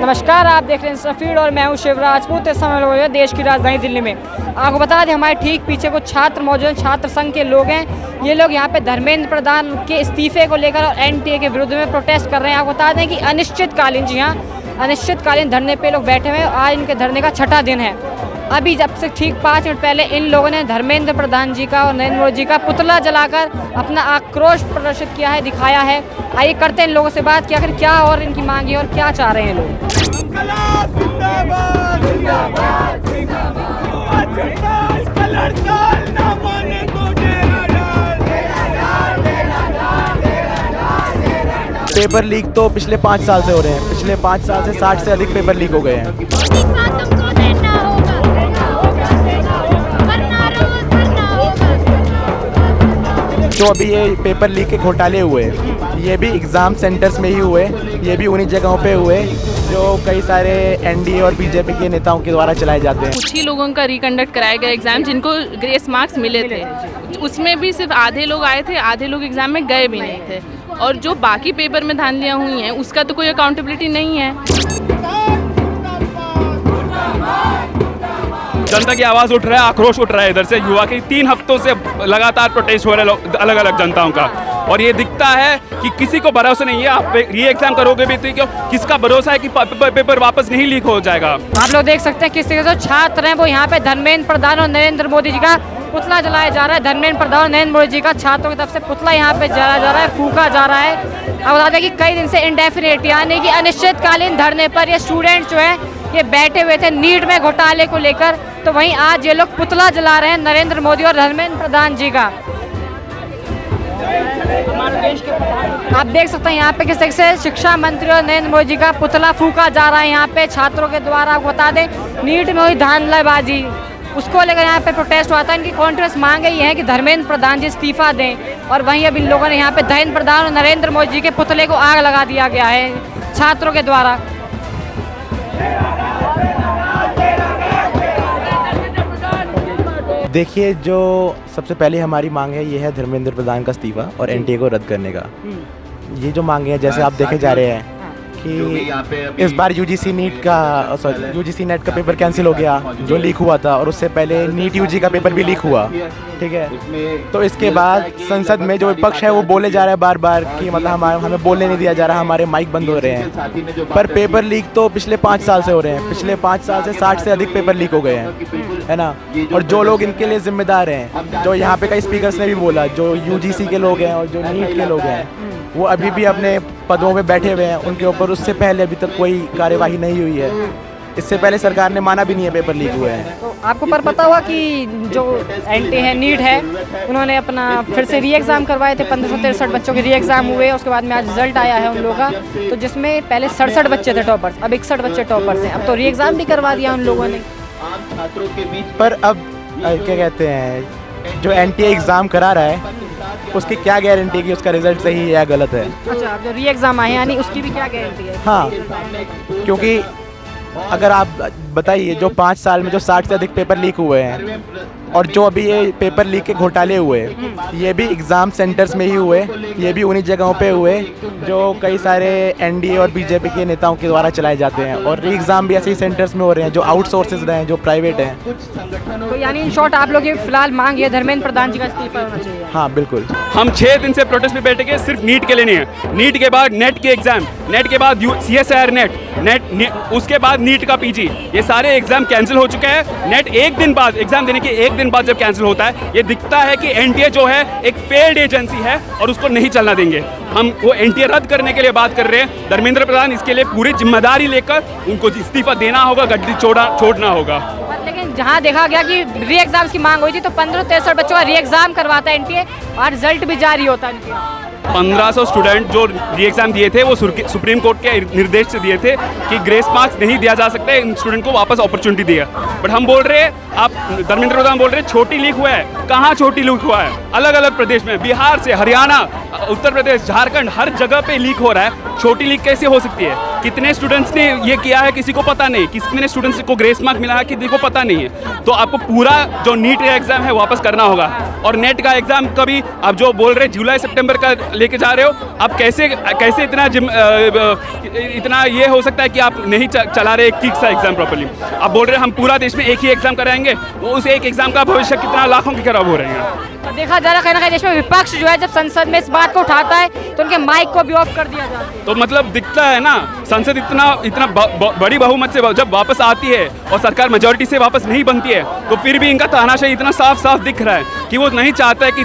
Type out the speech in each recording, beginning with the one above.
नमस्कार, आप देख रहे हैं सफीड और मैं हूं शिव राजपूत। इस समय लोग हैं देश की राजधानी दिल्ली में। आपको बता दें हमारे ठीक पीछे कुछ छात्र मौजूद हैं, छात्र संघ के लोग हैं। ये लोग यहाँ पे धर्मेंद्र प्रधान के इस्तीफे को लेकर और एनटीए के विरुद्ध में प्रोटेस्ट कर रहे हैं। आपको बता दें कि अनिश्चितकालीन धरने पे लोग बैठे हुए हैं। आज इनके धरने का छठा दिन है। अभी जब से ठीक 5 मिनट पहले इन लोगों ने धर्मेंद्र प्रधान जी का और नरेंद्र मोदी जी का पुतला जलाकर अपना आक्रोश प्रदर्शित किया है, दिखाया है। आइए करते हैं इन लोगों से बात कि आखिर क्या और इनकी मांग है और क्या चाह रहे हैं लोग। पेपर लीक तो पिछले 5 साल से हो रहे हैं। पिछले 5 साल से 60 से अधिक पेपर लीक हो गए हैं। जो अभी ये पेपर लीक के घोटाले हुए, ये भी एग्ज़ाम सेंटर्स में ही हुए। ये भी उन्हीं जगहों पे हुए जो कई सारे एनडीए और बीजेपी के नेताओं के द्वारा चलाए जाते हैं। कुछ ही लोगों का रिकंडक्ट कराया गया एग्ज़ाम जिनको ग्रेस मार्क्स मिले थे, उसमें भी सिर्फ आधे लोग आए थे, आधे लोग एग्ज़ाम में गए भी नहीं थे। और जो बाकी पेपर में धांधलियाँ हुई हैं उसका तो कोई अकाउंटेबिलिटी नहीं है। जनता की आवाज़ उठ रहा है, आक्रोश उठ रहा है इधर से युवा के। 3 हफ्तों से लगातार प्रोटेस्ट हो रहे हैं अलग अलग जनताओं का, और ये दिखता है कि किसी को भरोसा नहीं है। आप री एग्जाम करोगे भी तो किसका भरोसा है कि पेपर वापस नहीं लीक हो जाएगा। आप लोग देख सकते हैं किस तरीके से छात्र हैं वो यहाँ पे धर्मेंद्र प्रधान और नरेंद्र मोदी जी का पुतला जलाया जा रहा है। धर्मेंद्र प्रधान और नरेंद्र मोदी जी का छात्रों की तरफ से पुतला यहाँ पे जलाया जा रहा है, फूका जा रहा है। अब बता दें कि कई दिन से इंडेफिनिट यानी कि अनिश्चितकालीन धरने पर ये स्टूडेंट्स जो है ये बैठे हुए थे नीट में घोटाले को लेकर। तो वहीं आज ये लोग पुतला जला रहे हैं नरेंद्र मोदी और धर्मेंद्र प्रधान जी का। आप देख सकते हैं यहाँ पे किस तरीके से शिक्षा मंत्री और नरेंद्र मोदी जी का पुतला फूका जा रहा है यहाँ पे छात्रों के द्वारा। आपको बता दें नीट में हुई धांधलाबाजी, उसको लेकर यहाँ पे प्रोटेस्ट हुआ था। इनकी कॉन्ट्रेस मांग ये है कि धर्मेंद्र प्रधान जी इस्तीफा दें। और वहीं अब इन लोगों ने यहाँ पे धर्मेंद्र प्रधान और नरेंद्र मोदी जी के पुतले को आग लगा दिया गया है छात्रों के द्वारा। देखिए, जो सबसे पहले हमारी मांग है ये है धर्मेंद्र प्रधान का इस्तीफा और एनटीए को रद्द करने का। ये जो मांगे हैं जैसे आप देखे जा रहे हैं कि इस बार यूजीसी नेट का पेपर कैंसिल हो गया जो लीक हुआ था, और उससे पहले नीट यूजी का पेपर भी लीक हुआ, ठीक है। तो इसके बाद संसद में जो विपक्ष है वो बोले जा रहा है बार बार कि मतलब हमें बोलने नहीं दिया जा रहा, हमारे माइक बंद हो रहे हैं। पर पेपर लीक तो पिछले 5 साल से हो रहे हैं। पिछले 5 साल से 60 से अधिक पेपर लीक हो गए हैं, है ना। और जो लोग इनके लिए जिम्मेदार हैं, जो यहाँ पे कई स्पीकर्स ने भी बोला, जो यूजीसी के लोग हैं और जो नीट के लोग हैं, वो अभी भी अपने पदों पे बैठे हुए हैं। उनके ऊपर उससे पहले अभी तक कोई कार्यवाही नहीं हुई है। इससे पहले सरकार ने माना भी नहीं है पेपर लीक हुए हैं। तो आपको पर पता हुआ कि जो एनटी है नीट है उन्होंने अपना फिर से री एग्ज़ाम करवाए थे। 1563 बच्चों के री एग्ज़ाम हुए, उसके बाद में आज रिजल्ट आया है उन लोगों का। तो जिसमें पहले 67 बच्चे थे टॉपर्स, अब 61 बच्चे टॉपर्स हैं। अब तो री एग्ज़ाम भी करवा दिया उन लोगों ने। पर अब क्या कहते हैं, जो एनटीए एग्ज़ाम करा रहा है उसकी क्या गारंटी है कि उसका रिजल्ट सही है या गलत है? अच्छा, जो री एग्ज़ाम आए यानी उसकी भी क्या गारंटी है? हाँ, क्योंकि अगर आप बताइए जो 5 साल में जो 60 से अधिक पेपर लीक हुए हैं और जो अभी ये पेपर लीक के घोटाले हुए, ये भी एग्ज़ाम सेंटर्स में ही हुए। ये भी उन्हीं जगहों पे हुए जो कई सारे एनडीए और बीजेपी के नेताओं के द्वारा चलाए जाते हैं। और री एग्ज़ाम भी ऐसे ही सेंटर्स में हो रहे हैं जो आउटसोर्सेज हैं, जो प्राइवेट हैं। तो यानी इन शॉर्ट आप लोग ये फिलहाल मांग है धर्मेंद्र प्रधान जी का इस्तीफा होना चाहिए। हाँ बिल्कुल। हम 6 दिन से प्रोटेस्ट में बैठे सिर्फ नीट के लिए नहीं है। नीट के बाद नेट के एग्जाम, नेट के बाद CSIR नेट, उसके बाद नीट का पीजी, ये सारे एग्जाम कैंसिल हो चुके हैं। नेट एक दिन बाद, एग्जाम देने के एक दिन बाद जब कैंसिल होता है, ये दिखता है कि एनटीए जो है एक फेल्ड एजेंसी है और उसको नहीं चलना देंगे। हम वो एनटीए रद्द करने के लिए बात कर रहे हैं। धर्मेंद्र प्रधान इसके लिए पूरी जिम्मेदारी लेकर उनको इस्तीफा देना होगा, गद्दी छोड़ना होगा। लेकिन जहाँ देखा गया कि री एग्जाम्स की मांग हुई थी तो 1563 बच्चों का री एग्जाम करवाता है एनटीए और रिजल्ट भी जारी होता है इनके। 1500 स्टूडेंट जो री एग्जाम दिए थे वो सुप्रीम कोर्ट के निर्देश से दिए थे कि ग्रेस मार्क्स नहीं दिया जा सकता है, इन स्टूडेंट को वापस अपॉर्चुनिटी दिया। बट हम बोल रहे हैं, आप धर्मेंद्र प्रधान बोल रहे हैं छोटी लीक हुआ है। कहाँ छोटी लीक हुआ है? अलग अलग प्रदेश में, बिहार से हरियाणा, उत्तर प्रदेश, झारखंड, हर जगह पे लीक हो रहा है। छोटी लीक कैसे हो सकती है? कितने स्टूडेंट्स ने ये किया है किसी को पता नहीं, कितने स्टूडेंट्स को ग्रेस मार्क मिला है किसी को पता नहीं है। तो आपको पूरा जो नीट का एग्ज़ाम है वापस करना होगा। और नेट का एग्ज़ाम कभी आप जो बोल रहे जुलाई सितंबर का लेके जा रहे हो, आप कैसे इतना ये हो सकता है कि आप नहीं चला रहे एक ठीक सा एग्ज़ाम प्रॉपर्ली। आप बोल रहे हम पूरा देश में एक ही एग्ज़ाम कराएंगे, वो उस एक एग्ज़ाम का भविष्य कितना लाखों की खराब हो रहे हैं। तो देखा जा रहा है कहीं ना कहीं देश में विपक्ष जो है जब संसद में इस बात को उठाता है तो उनके माइक को भी ऑफ कर दिया जाता है। तो मतलब दिखता है ना, संसद इतना बड़ी बहुमत से जब वापस आती है और सरकार मेजॉरिटी से वापस नहीं बनती है, तो फिर भी इनका तानाशाही इतना साफ साफ दिख रहा है कि वो नहीं चाहता है कि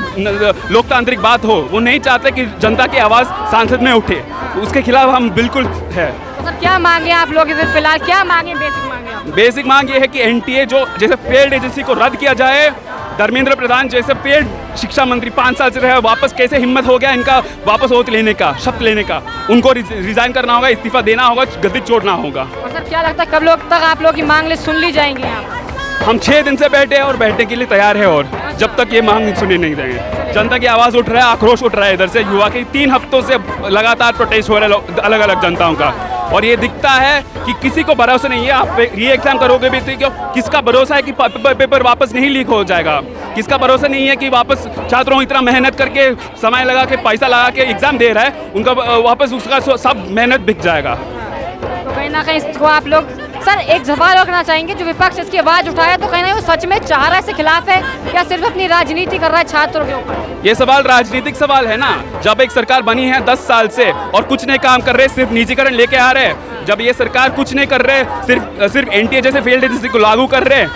लोकतांत्रिक बात हो, वो नहीं चाहते कि जनता की आवाज़ सांसद में उठे। उसके खिलाफ हम बिल्कुल है। तो सर क्या मांगे आप लोग इधर फिलहाल, क्या मांगे, बेसिक मांगे आप? बेसिक मांग ये है कि एनटीए जो जैसे फेल्ड एजेंसी को रद्द किया जाए। धर्मेंद्र प्रधान जैसे फेल्ड शिक्षा मंत्री 5 साल से रहे, वापस कैसे हिम्मत हो गया इनका वापस ओथ लेने का, शपथ लेने का। उनको रिजाइन करना होगा, इस्तीफा देना होगा, गद्दी छोड़ना होगा। और सर क्या लगता है कब लोग तक आप लोग की मांग ले सुन ली जाएंगी यहाँ पर? हम 6 दिन से बैठे हैं और बैठने के लिए तैयार है, और जब तक ये मांग सुनी नहीं देंगे। जनता की आवाज़ उठ रहा है, आक्रोश उठ रहा है इधर से युवा के। 3 हफ्तों से लगातार प्रोटेस्ट हो रहा है अलग अलग जनताओं का, और ये दिखता है कि किसी को भरोसा नहीं है। आप री एग्जाम करोगे भी तो किसका भरोसा है कि पेपर वापस नहीं लीक हो जाएगा? किसका भरोसा नहीं है कि वापस छात्रों इतना मेहनत करके समय लगा के पैसा लगा के एग्जाम दे रहा है, उनका वापस उसका सब मेहनत बिक जाएगा। तो कहीं ना कहीं इसको आप लोग सर एक सवाल रखना चाहेंगे, जो विपक्ष इसकी आवाज़ उठाया तो कहीं ना वो सच में चाह रहा है, इसके खिलाफ है या सिर्फ अपनी राजनीति कर रहा है छात्रों के ऊपर? ये सवाल राजनीतिक सवाल है ना। जब एक सरकार बनी है 10 साल से और कुछ नहीं काम कर रहे, सिर्फ निजीकरण लेके आ रहे हैं। जब ये सरकार कुछ नहीं कर रहे, सिर्फ एनटीए जैसे फेल्ड एजेंसी को लागू कर रहे,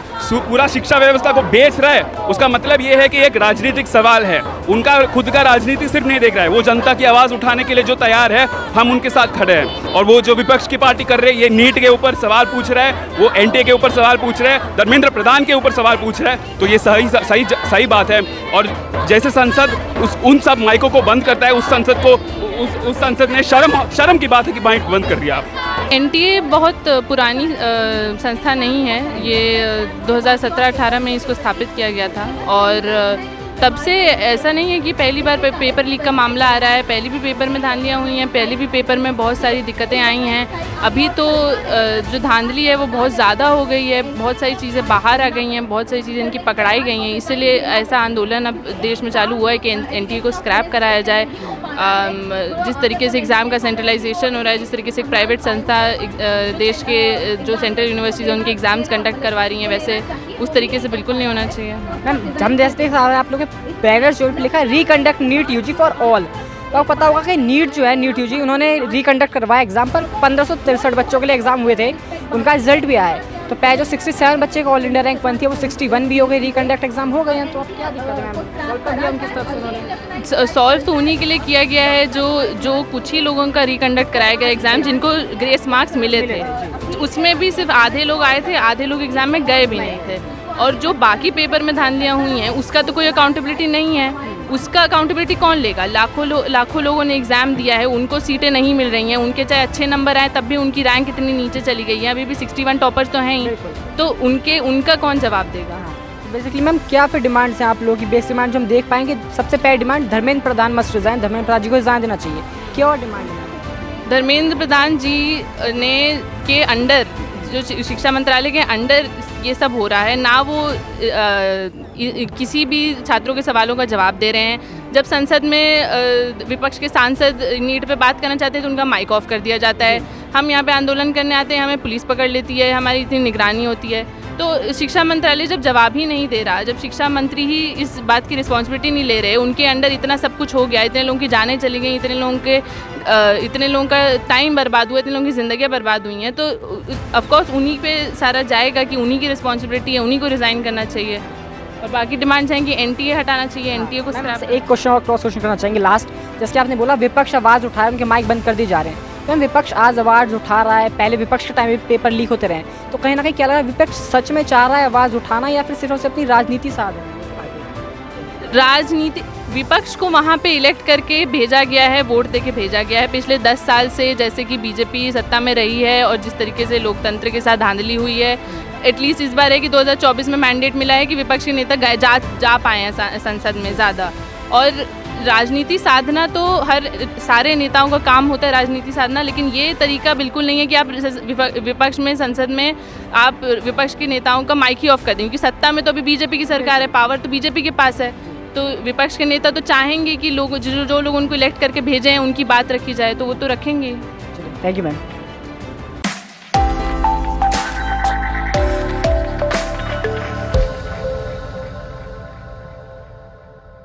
पूरा शिक्षा व्यवस्था को बेच रहा है, उसका मतलब ये है कि एक राजनीतिक सवाल है। उनका खुद का राजनीति सिर्फ नहीं देख रहा है, वो जनता की आवाज़ उठाने के लिए जो तैयार है, हम उनके साथ खड़े हैं। और वो जो विपक्ष की पार्टी कर रहे हैं, ये नीट के ऊपर सवाल पूछ रहा है, वो एनटीए के ऊपर सवाल पूछ रहे हैं, धर्मेंद्र प्रधान के ऊपर सवाल पूछ रहा है, तो ये सही बात है। और जैसे संसद उन सब माइकों को बंद करता है, उस संसद ने शर्म की बात है कि माइक बंद कर दिया। एनटीए बहुत पुरानी संस्था नहीं है, ये 2017-18 में इसको स्थापित किया गया था, और तब से ऐसा नहीं है कि पहली बार पेपर लीक का मामला आ रहा है। पहले भी पेपर में धांधलियाँ हुई हैं, पहले भी पेपर में बहुत सारी दिक्कतें आई हैं। अभी तो जो धांधली है वो बहुत ज़्यादा हो गई है, बहुत सारी चीज़ें बाहर आ गई हैं, बहुत सारी चीज़ें इनकी पकड़ाई गई हैं। इसलिए ऐसा आंदोलन अब देश में चालू हुआ है कि एनटीए को स्क्रैप कराया जाए। जिस तरीके से एग्ज़ाम का सेंट्रलाइजेशन हो रहा है, जिस तरीके से एक प्राइवेट संस्था देश के जो सेंट्रल यूनिवर्सिटीज़ उनके एग्ज़ाम्स कंडक्ट करवा रही हैं, वैसे उस तरीके से बिल्कुल नहीं होना चाहिए। मैम हम देखते हैं आप लोग बैनर जो लिखा है reconduct NEET UG for all, तो आपको पता होगा कि नीट जो है नीट यूजी उन्होंने रिकंडक्ट करवाया एग्जाम पर। 1563 बच्चों के लिए एग्जाम हुए थे, उनका रिजल्ट भी आया है। तो पहले जो 67 बच्चे का ऑल इंडिया रैंक 1 थी, वो 61 भी हो गए, रिकंडक्ट एग्जाम हो गए हैं। तो अब क्या दिक्कत है मैम? सॉल्व कर दिया किस तरफ से उन्होंने? सॉल्व तो उन्हीं के लिए किया गया है जो कुछ ही लोगों का रिकंडक्ट कराया गया एग्ज़ाम, जिनको ग्रेस मार्क्स मिले थे। उसमें भी सिर्फ आधे लोग आए थे, आधे लोग एग्ज़ाम में गए भी नहीं थे। और जो बाकी पेपर में धांधलियाँ हुई हैं, उसका तो कोई अकाउंटेबिलिटी नहीं है। उसका अकाउंटेबिलिटी कौन लेगा? लाखों लोगों ने एग्ज़ाम दिया है, उनको सीटें नहीं मिल रही हैं। उनके चाहे अच्छे नंबर आए तब भी उनकी रैंक इतनी नीचे चली गई है। अभी भी 61 टॉपर्स तो हैं ही, तो उनका कौन जवाब देगा? बेसिकली मैम क्या फिर डिमांड्स हैं आप लोगों की? बेसिक डिमांड जो हम देख पाएंगे, सबसे पहली demand Dharmendra Pradhan must resign, Dharmendra Pradhan जी को रिजाइन देना चाहिए। क्या और डिमांड है? धर्मेंद्र प्रधान जी ने के अंडर, जो शिक्षा मंत्रालय के अंडर ये सब हो रहा है ना, वो किसी भी छात्रों के सवालों का जवाब दे रहे हैं। जब संसद में विपक्ष के सांसद नीट पे बात करना चाहते हैं तो उनका माइक ऑफ कर दिया जाता है। हम यहाँ पे आंदोलन करने आते हैं, हमें पुलिस पकड़ लेती है, हमारी इतनी निगरानी होती है। तो शिक्षा मंत्रालय जब जवाब ही नहीं दे रहा, जब शिक्षा मंत्री ही इस बात की रिस्पॉन्सिबिलिटी नहीं ले रहे, उनके अंडर इतना सब कुछ हो गया, इतने लोगों की जानें चली गई, इतने लोगों का टाइम बर्बाद हुआ, इतने लोगों की ज़िंदगियाँ बर्बाद हुई हैं, तो ऑफकोर्स उन्हीं पे सारा जाएगा कि उन्हीं की रिस्पॉन्सिबिलिटी है, उन्हीं को रिज़ाइन करना चाहिए। और बाकी डिमांड्स हैं कि एनटीए हटाना चाहिए, एनटीए को एक क्वेश्चन और क्रॉस क्वेश्चन करना चाहेंगे लास्ट। जैसे आपने बोला विपक्ष आवाज़ उठाए, उनके माइक बंद कर दिए जा रहे हैं, तो विपक्ष आज आवाज़ उठा रहा है, पहले विपक्ष के टाइम में पेपर लीक होते रहे, तो कहीं ना कहीं क्या लग रहा है विपक्ष सच में चाह रहा है आवाज़ उठाना, या फिर सिर्फ अपनी राजनीति साध है? राजनीति, विपक्ष को वहाँ पे इलेक्ट करके भेजा गया है, वोट देके भेजा गया है। पिछले 10 साल से जैसे कि बीजेपी सत्ता में रही है और जिस तरीके से लोकतंत्र के साथ धांधली हुई है, एटलीस्ट इस बार है कि 2024 में मैंडेट मिला है कि विपक्ष के नेता जा पाए हैं संसद में ज़्यादा। और राजनीति साधना तो हर सारे नेताओं का काम होता है राजनीति साधना, लेकिन ये तरीका बिल्कुल नहीं है कि आप विपक्ष में संसद में आप विपक्ष के नेताओं का माइक ही ऑफ कर दें, क्योंकि सत्ता में तो अभी बीजेपी की सरकार है, पावर तो बीजेपी के पास है। तो विपक्ष के नेता तो चाहेंगे कि लोग जो लोग उनको इलेक्ट करके भेजे हैं उनकी बात रखी जाए, तो वो तो रखेंगे। Thank you ma'am.